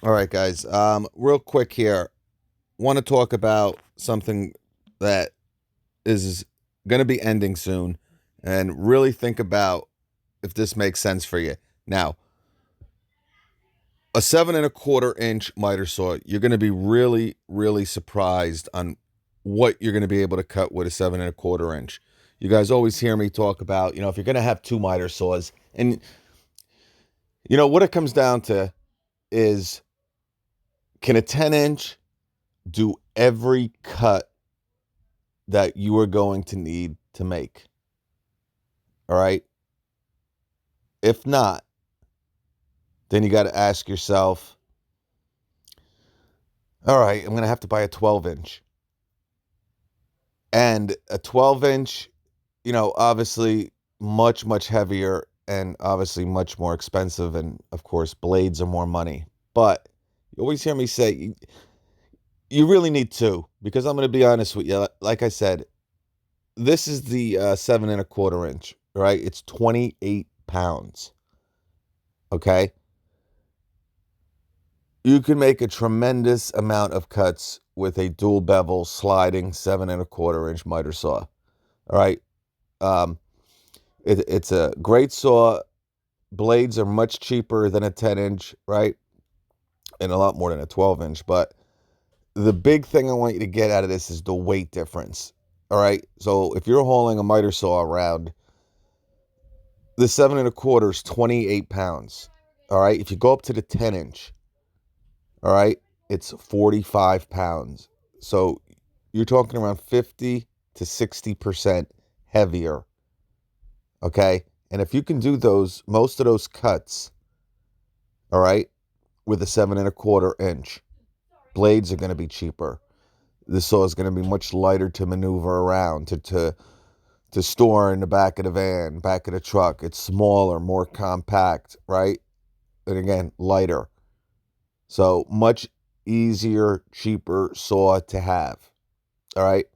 All right, guys. Real quick here, want to talk about something that is going to be ending soon, and really think about if this makes sense for you. Now, a 7 1/4 inch miter saw, you're going to be really, really surprised on what you're going to be able to cut with a 7 1/4 inch. You guys always hear me talk about, if you're going to have two miter saws, and what it comes down to is, can a 10 inch do every cut that you are going to need to make? All right. If not, then you got to ask yourself, all right, I'm going to have to buy a 12 inch. And a 12 inch, obviously much, much heavier and obviously much more expensive. And of course, blades are more money. But you always hear me say, you really need two, because I'm going to be honest with you. Like I said, this is the 7 1/4 inch, right? It's 28 pounds. Okay. You can make a tremendous amount of cuts with a dual bevel sliding 7 1/4 inch miter saw. All right. Um, it's a great saw. Blades are much cheaper than a 10 inch, right? And a lot more than a 12 inch. But the big thing I want you to get out of this is the weight difference. All right. So if you're hauling a miter saw around, the 7 1/4 is 28 pounds. All right. If you go up to the 10 inch, all right, it's 45 pounds. So you're talking around 50 to 60% heavier. Okay. And if you can do most of those cuts, all right, with a 7 1/4 inch, blades are going to be cheaper. The saw is going to be much lighter to maneuver around, to store in the back of the van, back of the truck. It's smaller, more compact, right? And again, lighter. So much easier, cheaper saw to have. All right.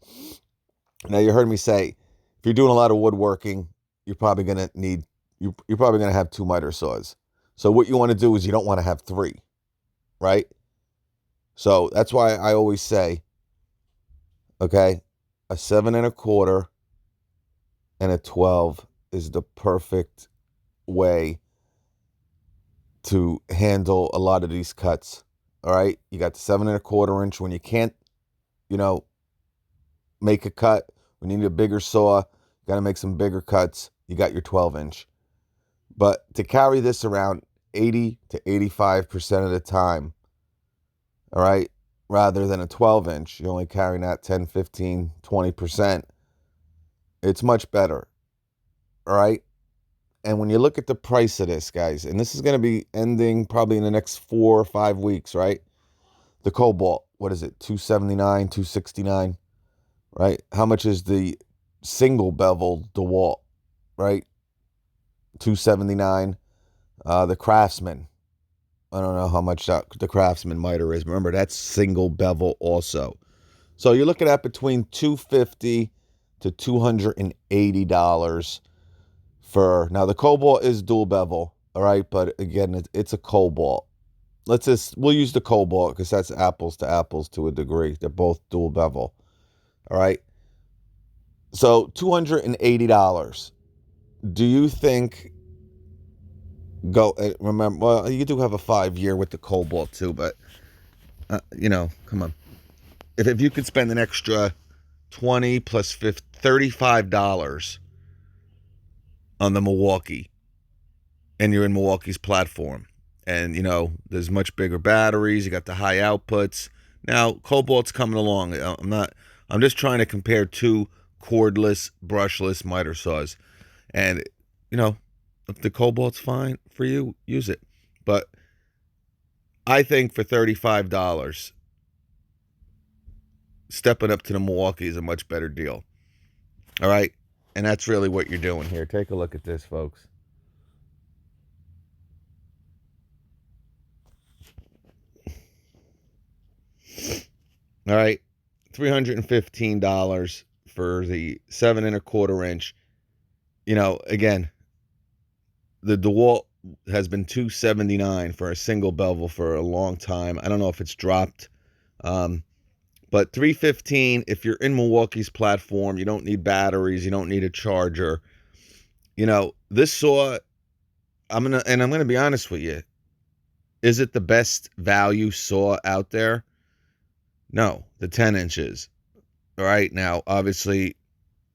Now, you heard me say, if you're doing a lot of woodworking, you're probably going to need, you're probably going to have two miter saws. So what you want to do is, you don't want to have three, right? So that's why I always say, okay, a 7 1/4 and a 12 is the perfect way to handle a lot of these cuts. All right. You got the 7 1/4 inch when you can't, you know, make a cut. When you need a bigger saw, you got to make some bigger cuts. You got your 12 inch. But to carry this around 80 to 85% of the time, all right, rather than a 12 inch, you're only carrying that 10, 15, 20%. It's much better. All right. And when you look at the price of this, guys, and this is going to be ending probably in the next 4 or 5 weeks, right? The Cobalt, what is it? 279, 269, right? How much is the single bevel DeWalt, right? 279. The Craftsman, I don't know how much the Craftsman miter is. Remember, that's single bevel also. So you're looking at between $250 to $280 for, now the Cobalt is dual bevel, all right, but again, it's a Cobalt. We'll use the Cobalt because that's apples to apples to a degree. They're both dual bevel, all right. So $280. Do you think, go remember, well, you do have a 5 year with the Cobalt too, but come on. If you could spend an extra 20 plus 50, $35 on the Milwaukee, and you're in Milwaukee's platform, and there's much bigger batteries, you got the high outputs. Now Cobalt's coming along. I'm just trying to compare two cordless, brushless miter saws. And if the Cobalt's fine for you, use it. But I think for $35, stepping up to the Milwaukee is a much better deal. All right. And that's really what you're doing here. Take a look at this, folks. All right. $315 for the 7 1/4 inch. Again, the DeWalt has been $279 for a single bevel for a long time. I don't know if it's dropped. But $315, if you're in Milwaukee's platform, you don't need batteries, you don't need a charger. You know, this saw, I'm gonna be honest with you. Is it the best value saw out there? No, the 10 inches. All right. Now, obviously,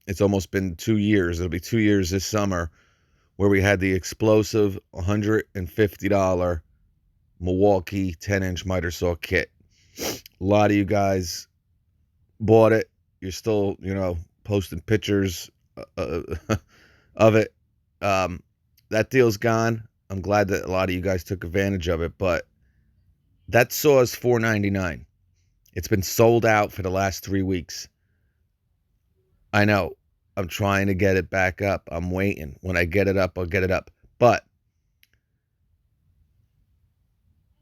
it's almost been 2 years. It'll be 2 years this summer where we had the explosive $150 Milwaukee 10-inch miter saw kit. A lot of you guys bought it. You're still, posting pictures of it. That deal's gone. I'm glad that a lot of you guys took advantage of it, but that saw is $499. It's been sold out for the last 3 weeks. I know. I'm trying to get it back up. I'm waiting. When I get it up, I'll get it up. But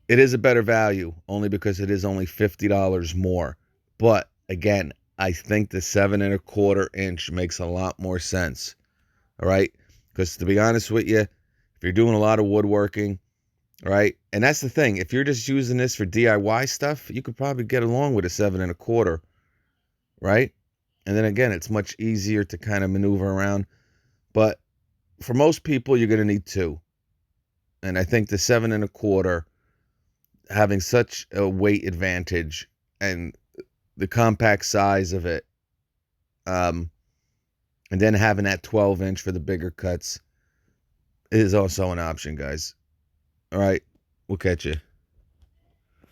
it is a better value only because it is only $50 more. But again, I think the 7 1/4 inch makes a lot more sense. All right. Because to be honest with you, if you're doing a lot of woodworking, right? And that's the thing. If you're just using this for DIY stuff, you could probably get along with a 7 1/4, right? And then again, it's much easier to kind of maneuver around. But for most people, you're going to need two. And I think the 7 1/4 having such a weight advantage and the compact size of it, and then having that 12-inch for the bigger cuts is also an option, guys. All right, we'll catch you.